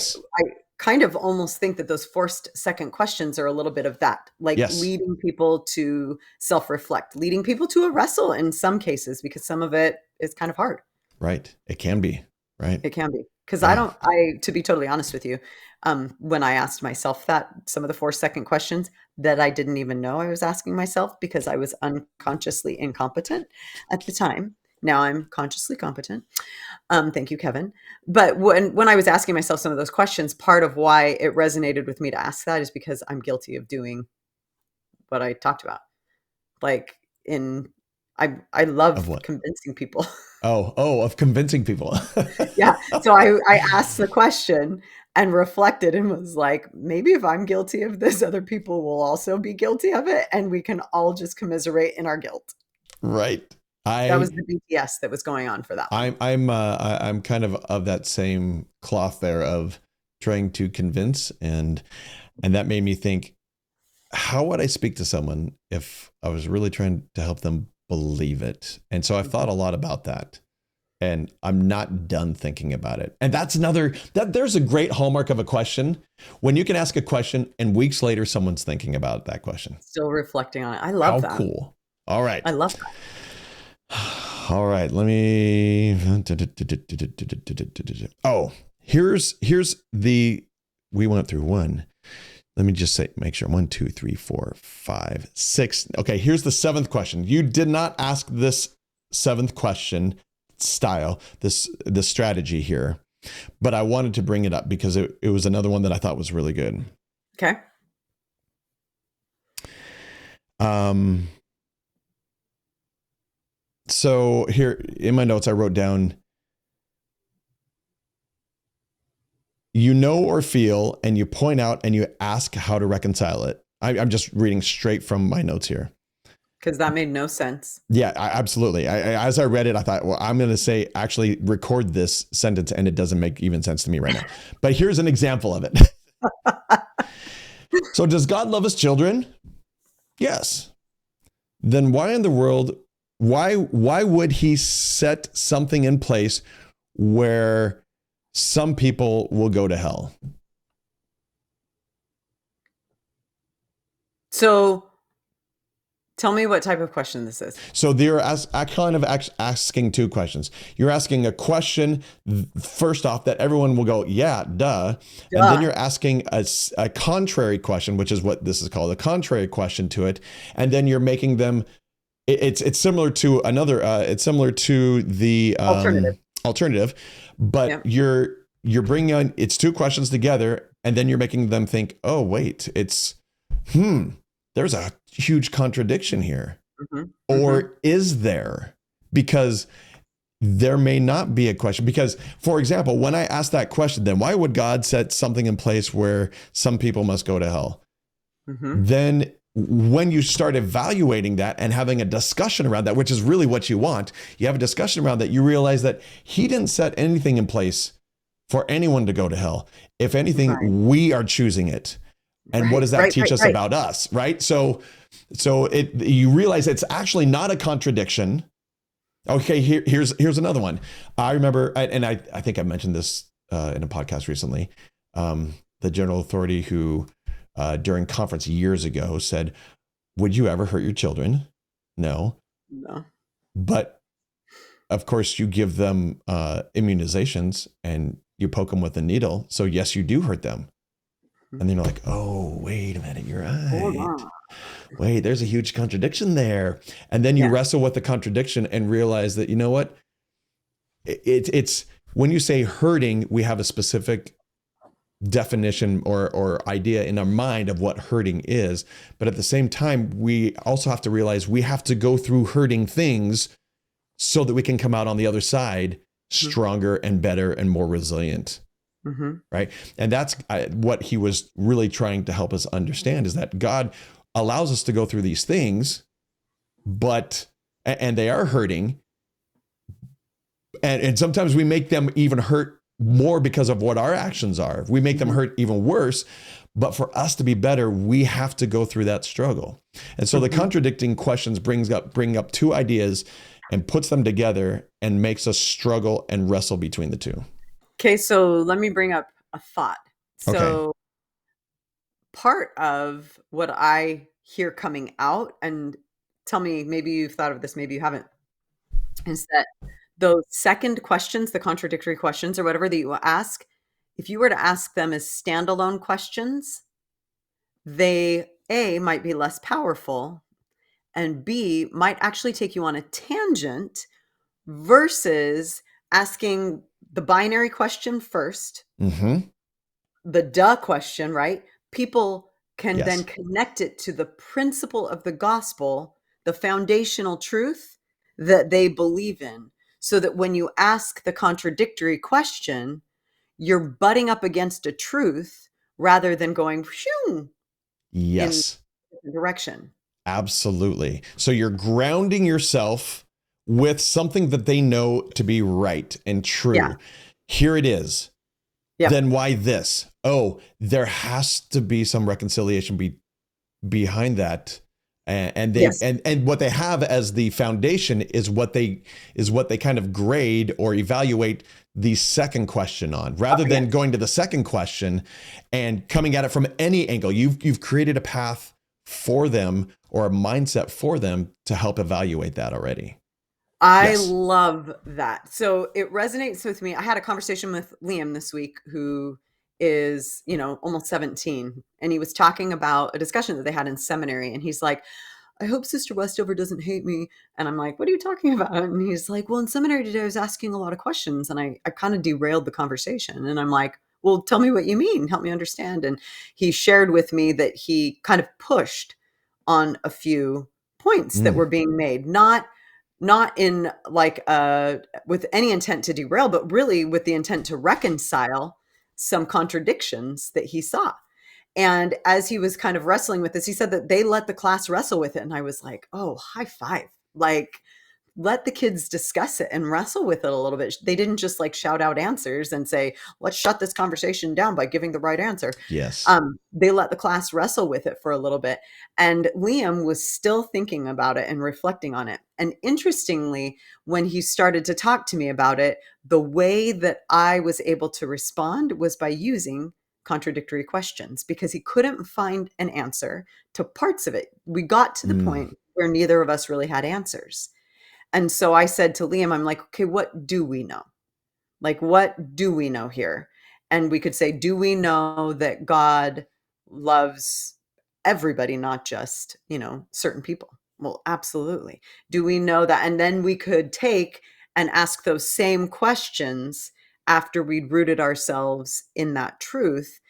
kind of almost think that those forced second questions are a little bit of that, like leading people to self-reflect, leading people to a wrestle in some cases, because some of it is kind of hard. Right. It can be. Right. It can be. Because to be totally honest with you, when I asked myself some of the 4 second questions that I didn't even know I was asking myself because I was unconsciously incompetent at the time. Now I'm consciously competent. Thank you, Kevin. But when I was asking myself some of those questions, part of why it resonated with me to ask that is because I'm guilty of doing what I talked about. Like I love convincing people. Of convincing people. Yeah. So I asked the question and reflected and was like, maybe if I'm guilty of this, other people will also be guilty of it. And we can all just commiserate in our guilt. Right. That was the BTS that was going on for that one. I'm kind of that same cloth there of trying to convince. And that made me think, how would I speak to someone if I was really trying to help them believe it? And so I've thought a lot about that, and I'm not done thinking about it. And that's there's a great hallmark of a question when you can ask a question and weeks later someone's thinking about that question, still reflecting on it. I love that. How cool. All right. I love that. All right, let me. We went through one. Let me just make sure. 1, 2, 3, 4, 5, 6. Okay, here's the 7th question. You did not ask this 7th question style, this strategy here, but I wanted to bring it up because it was another one that I thought was really good. Okay. So here in my notes, I wrote down, you know or feel, and you point out and you ask how to reconcile it. I'm just reading straight from my notes here. Because that made no sense. Yeah, absolutely. As I read it, I thought, well, I'm going to say, actually record this sentence, and it doesn't make even sense to me right now. But here's an example of it. So does God love his children? Yes. Then why in the world, why would he set something in place where some people will go to hell? So tell me what type of question this is. So they're kind of asking two questions. You're asking a question, first off, that everyone will go, yeah, duh. And then you're asking a contrary question, which is what this is called, a contrary question to it. And then you're making them, it's similar to another, it's similar to the alternative, but you're bringing on, it's two questions together, and then you're making them think, oh, wait, there's a huge contradiction here. Or is there? Because there may not be a question. Because, for example, when I ask that question, then why would God set something in place where some people must go to hell? Then when you start evaluating that and having a discussion around that, which is really what you want, you have a discussion around that, you realize that he didn't set anything in place for anyone to go to hell. If anything, we are choosing it. And what does that teach us about us, right? So you realize it's actually not a contradiction. Okay, here's another one. I remember, and I think I mentioned this in a podcast recently. The general authority who during conference years ago said, "Would you ever hurt your children?" No. But of course, you give them immunizations and you poke them with a needle. So yes, you do hurt them. And then you're like, oh, wait a minute, you're right. Wait, there's a huge contradiction there. And then you wrestle with the contradiction and realize that, you know what? It's when you say hurting, we have a specific definition or idea in our mind of what hurting is. But at the same time, we also have to realize we have to go through hurting things so that we can come out on the other side stronger and better and more resilient. Right. And that's what he was really trying to help us understand, is that God allows us to go through these things, and they are hurting. And sometimes we make them even hurt more because of what our actions are. We make them hurt even worse. But for us to be better, we have to go through that struggle. And so the contradicting questions bring up two ideas and puts them together and makes us struggle and wrestle between the two. Okay, so let me bring up a thought. So part of what I hear coming out, and tell me, maybe you've thought of this, maybe you haven't, is that those second questions, the contradictory questions or whatever that you ask, if you were to ask them as standalone questions, they A, might be less powerful, and B, might actually take you on a tangent versus asking the binary question first, the duh question, right? People can then connect it to the principle of the gospel, the foundational truth that they believe in, so that when you ask the contradictory question, you're butting up against a truth rather than going in a direction. Absolutely. So you're grounding yourself with something that they know to be right and true. Here it is. Then why this? Oh, there has to be some reconciliation behind that. And what they have as the foundation is what they kind of grade or evaluate the second question on, rather than going to the second question and coming at it from any angle. You've created a path for them or a mindset for them to help evaluate that already. I love that. So it resonates with me. I had a conversation with Liam this week, who is, almost 17. And he was talking about a discussion that they had in seminary. And he's like, I hope Sister Westover doesn't hate me. And I'm like, what are you talking about? And he's like, well, in seminary today, I was asking a lot of questions and I kind of derailed the conversation. And I'm like, well, tell me what you mean. Help me understand. And he shared with me that he kind of pushed on a few points that were being made, not in like with any intent to derail, but really with the intent to reconcile some contradictions that he saw. And as he was kind of wrestling with this, he said that they let the class wrestle with it. And I was like, oh, high five. Like, let the kids discuss it and wrestle with it a little bit. They didn't just like shout out answers and say, let's shut this conversation down by giving the right answer. Yes. They let the class wrestle with it for a little bit. And Liam was still thinking about it and reflecting on it. And interestingly, when he started to talk to me about it, the way that I was able to respond was by using contradictory questions, because he couldn't find an answer to parts of it. We got to the point where neither of us really had answers. And so I said to Liam, I'm like, okay, what do we know? Like, what do we know here? And we could say, do we know that God loves everybody, not just, certain people? Well, absolutely. Do we know that? And then we could take and ask those same questions after we'd rooted ourselves in that truth.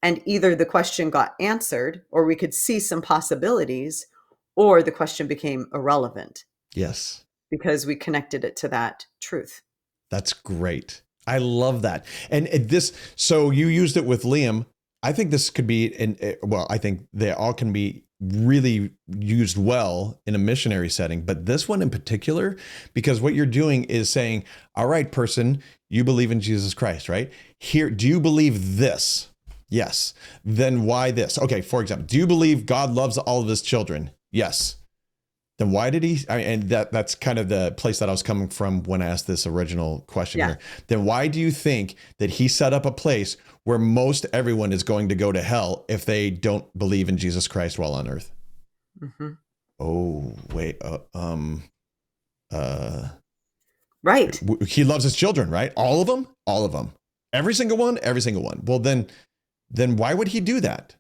And either the question got answered, or we could see some possibilities, or the question became irrelevant Yes. because we connected it to that truth. That's great. I love that. And so you used it with Liam. I think this could be, I think they all can be really used well in a missionary setting, but this one in particular, because what you're doing is saying, all right, person, you believe in Jesus Christ, right? Here, do you believe this? Yes. Then why this? Okay, for example, do you believe God loves all of his children? Yes. Then why did he? And that's kind of the place that I was coming from when I asked this original question here. Then why do you think that he set up a place where most everyone is going to go to hell if they don't believe in Jesus Christ while on earth? Mm-hmm. Oh, wait. Right. He loves his children, right? All of them? All of them. Every single one? Every single one. Well, then why would he do that?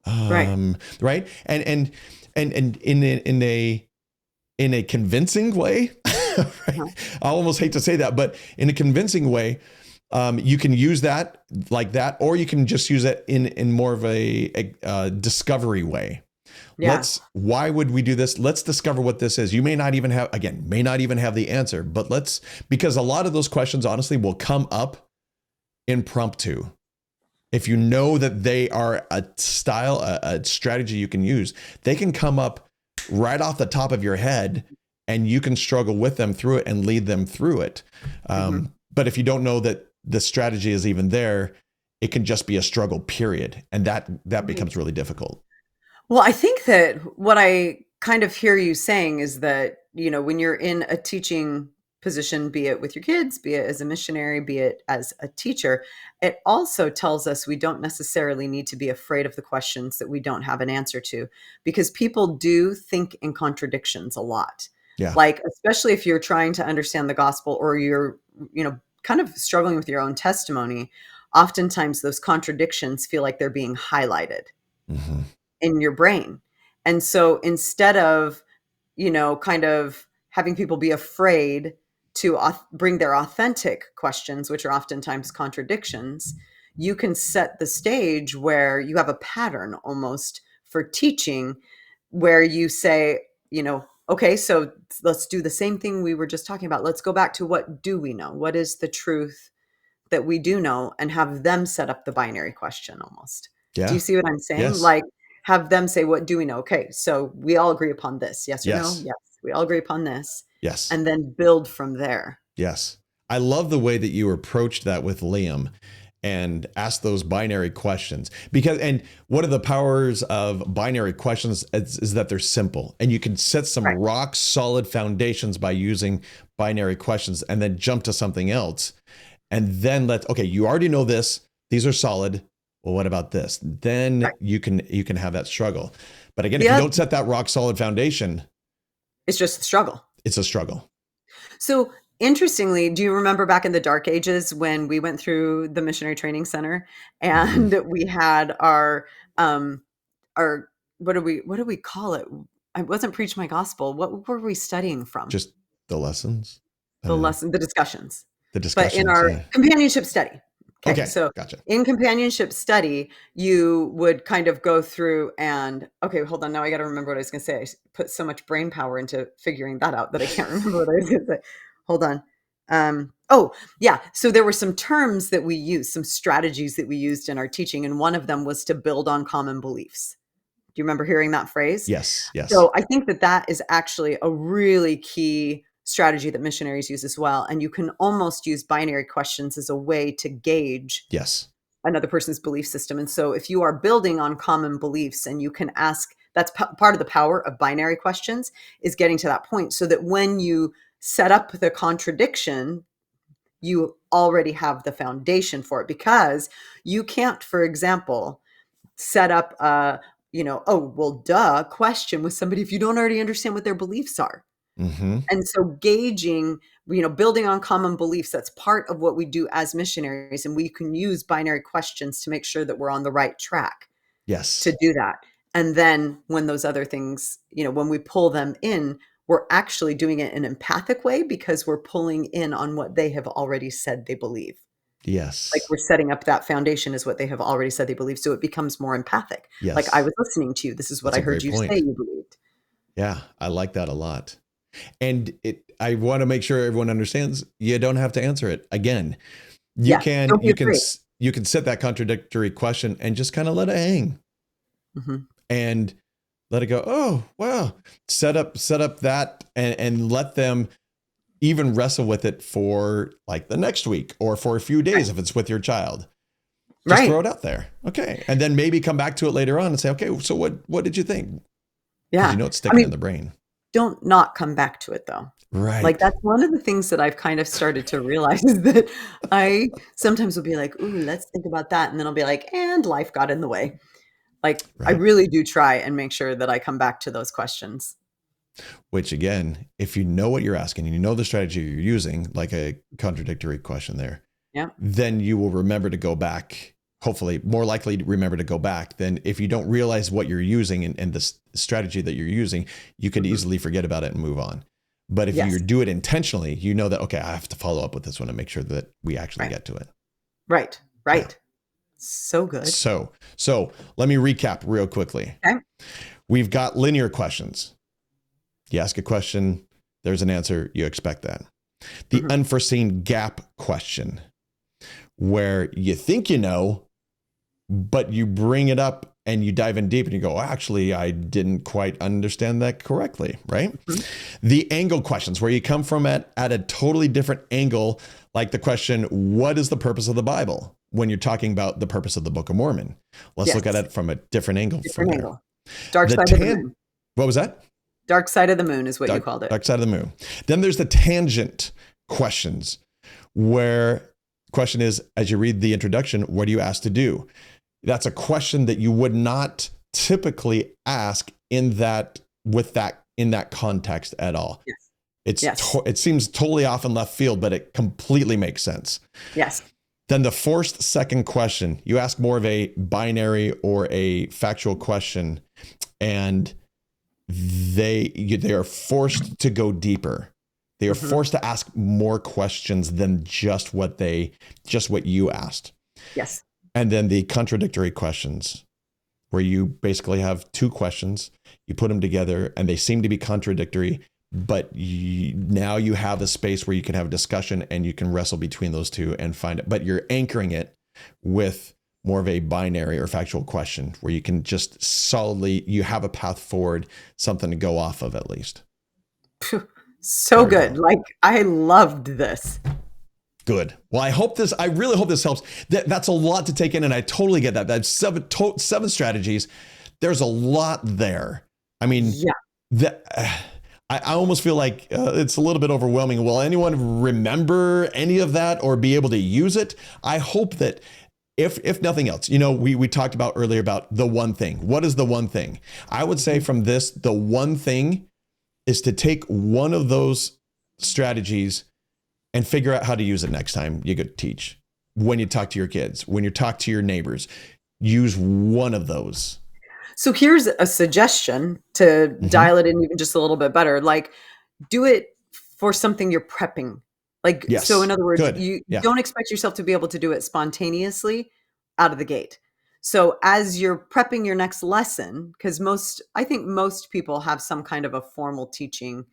Right. Right. And in a convincing way, right? I almost hate to say that, but in a convincing way, you can use that like that, or you can just use it in more of a discovery way. Yeah. Why would we do this? Let's discover what this is. You may not even have the answer, but because a lot of those questions honestly will come up impromptu. If you know that they are a strategy you can use, they can come up right off the top of your head, and you can struggle with them through it and lead them through it. But if you don't know that the strategy is even there, it can just be a struggle, period. And that becomes really difficult. Well, I think that what I kind of hear you saying is that, when you're in a teaching position, be it with your kids, be it as a missionary, be it as a teacher, it also tells us we don't necessarily need to be afraid of the questions that we don't have an answer to, because people do think in contradictions a lot. Yeah. Like, especially if you're trying to understand the gospel, or you're, kind of struggling with your own testimony, oftentimes those contradictions feel like they're being highlighted in your brain. And so instead of, kind of having people be afraid to bring their authentic questions, which are oftentimes contradictions, you can set the stage where you have a pattern almost for teaching, where you say, okay, so let's do the same thing we were just talking about. Let's go back to, what do we know? What is the truth that we do know? And have them set up the binary question almost. Do Yeah. you see what I'm saying? Yes. Like, have them say, what do we know? Okay, so we all agree upon this. Yes or Yes. no? Yes. We all agree upon this. Yes. And then build from there. Yes. I love the way that you approached that with Liam and asked those binary questions, and one of the powers of binary questions is that they're simple, and you can set some rock solid foundations by using binary questions, and then jump to something else. And then you already know this. These are solid. Well, what about this? Then you can have that struggle. But again, if you don't set that rock solid foundation, it's just a struggle. It's a struggle. So interestingly, do you remember back in the dark ages when we went through the missionary training center and we had our what do we call it? I wasn't preach my gospel. What were we studying from? Just the lessons. The discussions. The discussions. But in our companionship study. Okay, so gotcha. In companionship study, you would kind of go through and, okay, hold on. Now I got to remember what I was going to say. I put so much brain power into figuring that out that I can't remember what I was going to say. Hold on. Oh, yeah. So there were some terms that we used, some strategies that we used in our teaching. And one of them was to build on common beliefs. Do you remember hearing that phrase? Yes. Yes. So I think that is actually a really key strategy that missionaries use as well. And you can almost use binary questions as a way to gauge Yes. another person's belief system. And so if you are building on common beliefs and you can ask, that's part of the power of binary questions, is getting to that point so that when you set up the contradiction, you already have the foundation for it, because you can't, for example, set up a, oh, well, duh, question with somebody if you don't already understand what their beliefs are. Mm-hmm. And so gauging, building on common beliefs, that's part of what we do as missionaries. And we can use binary questions to make sure that we're on the right track to Yes. do that. And then when those other things, when we pull them in, we're actually doing it in an empathic way because we're pulling in on what they have already said they believe. Like Yes. we're setting up that foundation is what they have already said they believe. So it becomes more empathic. Like, I Yes. was listening to you. This is what That's I a heard great you say point. you believed. Yeah, I like that a lot. And I want to make sure everyone understands you don't have to answer it. Again, you Yeah. can Don't be afraid. you can set that contradictory question and just kind of let it hang Mhm. and let it go. Oh, wow. Set up that and let them even wrestle with it for like the next week or for a few days Right. if it's with your child. Just throw Right. it out there. Okay. And then maybe come back to it later on and say, okay, so what did you think? Because Yeah. it's I sticking in mean, the brain. don't not come back to it though. Like, Right. that's one of the things that I've kind of started to realize is that I sometimes will be like, "Ooh, let's think about that." And then I'll be like, "And life got in the way." Like, I Right. really do try and make sure that I come back to those questions. Which again, if you know what you're asking and you know the strategy you're using, like a contradictory question there, Yeah. then you will remember to go back. Hopefully, more likely to remember to go back than if you don't realize what you're using and the strategy that you're using, you could Mhm. easily forget about it and move on. But if you Yes. do it intentionally, you know that, okay, I have to follow up with this one and make sure that we actually Right. get to it. Right. Yeah. Right. So good. So let me recap real quickly. Okay. We've got linear questions. You ask a question, there's an answer, you expect that. The Mhm. unforeseen gap question, where you think you know, but you bring it up and you dive in deep and you go, actually, I didn't quite understand that correctly, right? Mhm. The angle questions, where you come from at a totally different angle, like the question, what is the purpose of the Bible? When you're talking about the purpose of the Book of Mormon. Let's look at Yes. it from a different angle from Different there. angle. Dark The side of the moon. what was that? Dark side of the moon is what you Dark, called it. dark side of the moon. Then there's the tangent questions, where question is, as you read the introduction, what are you asked to do? That's a question that you would not typically ask in that context at all. Yes. Yes. It seems totally off in left field, but it completely makes sense. Yes. Then the forced second question, you ask more of a binary or a factual question, and they are forced to go deeper. They are Mhm. forced to ask more questions than just what you asked. Yes. And then the contradictory questions, where you basically have two questions, you put them together and they seem to be contradictory, but now you have a space where you can have a discussion and you can wrestle between those two and find it. But you're anchoring it with more of a binary or factual question, where you can just solidly, you have a path forward, something to go off of at least. Phew. So There you good. go. Like, I loved this. Good. Well, I really hope this helps. That's a lot to take in, and I totally get that. That's seven strategies. There's a lot there. I mean, Yeah. I almost feel like it's a little bit overwhelming. Will anyone remember any of that or be able to use it? I hope that if nothing else, we talked about earlier about the one thing. What is the one thing? I would say Mhm. from this, the one thing is to take one of those strategies and figure out how to use it next time you go teach. When you talk to your kids, when you talk to your neighbors, use one of those. So here's a suggestion to Mm-hmm. dial it in even just a little bit better. Like, do it for something you're prepping. Like, so in Yes. other words, Good. you Yeah. don't expect yourself to be able to do it spontaneously out of the gate. So as you're prepping your next lesson, because I think most people have some kind of a formal teaching,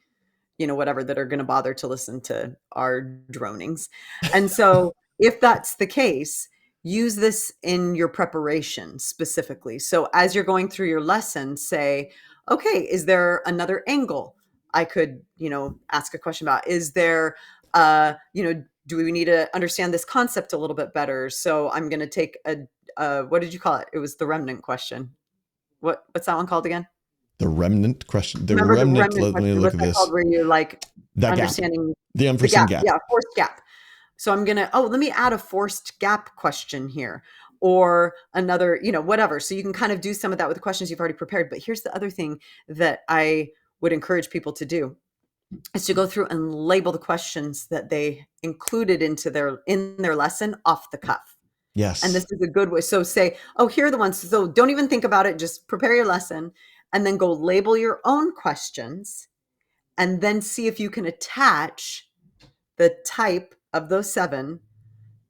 whatever, that are going to bother to listen to our dronings. And so if that's the case, use this in your preparation specifically. So as you're going through your lesson, say, okay, is there another angle I could, ask a question about, is there, do we need to understand this concept a little bit better? So I'm going to take what did you call it? It was the remnant question. What's that one called again? The remnant question. The Remember the remnant. remnant Let me question? look What's at that this. called? Where you're like That gap. understanding The the unforeseen gap. gap. Yeah, forced gap. So I'm going to, let me add a forced gap question here, or another, whatever. So you can kind of do some of that with the questions you've already prepared. But here's the other thing that I would encourage people to do, is to go through and label the questions that they included in their lesson off the cuff. Yes. And this is a good way. So say, oh, here are the ones. So don't even think about it. Just prepare your lesson and then go label your own questions, and then see if you can attach the type of those 7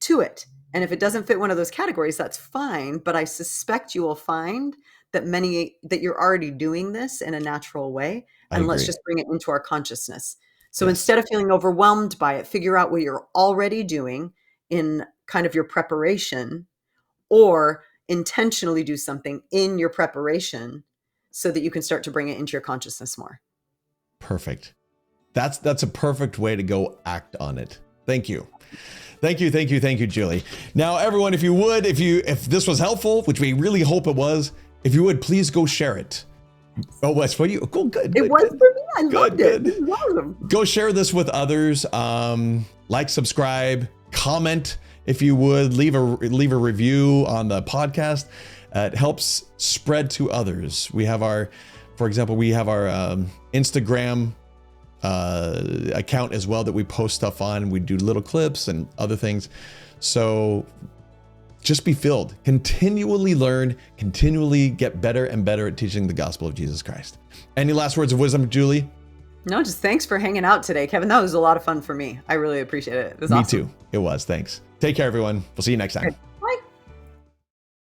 to it. And if it doesn't fit one of those categories, that's fine. But I suspect you will find that you're already doing this in a natural way. And let's just bring it into our consciousness. So instead of feeling overwhelmed by it, figure out what you're already doing in kind of your preparation, or intentionally do something in your preparation so that you can start to bring it into your consciousness more. Perfect. That's a perfect way to go act on it. Thank you. Thank you, Julie. Now, everyone, if this was helpful, which we really hope it was, if you would, please go share it. Oh, that's for you. Cool, good. It was for me. I loved it. It was awesome. Go share this with others. Like, subscribe, comment if you would. Leave a review on the podcast. It helps spread to others. For example, we have our Instagram account as well that we post stuff on. We do little clips and other things. So just be filled, continually learn, continually get better and better at teaching the gospel of Jesus Christ. Any last words of wisdom, Julie? No, just thanks for hanging out today, Kevin. That was a lot of fun for me. I really appreciate it. It was awesome. Me too. It was. Thanks. Take care, everyone. We'll see you next time. Good.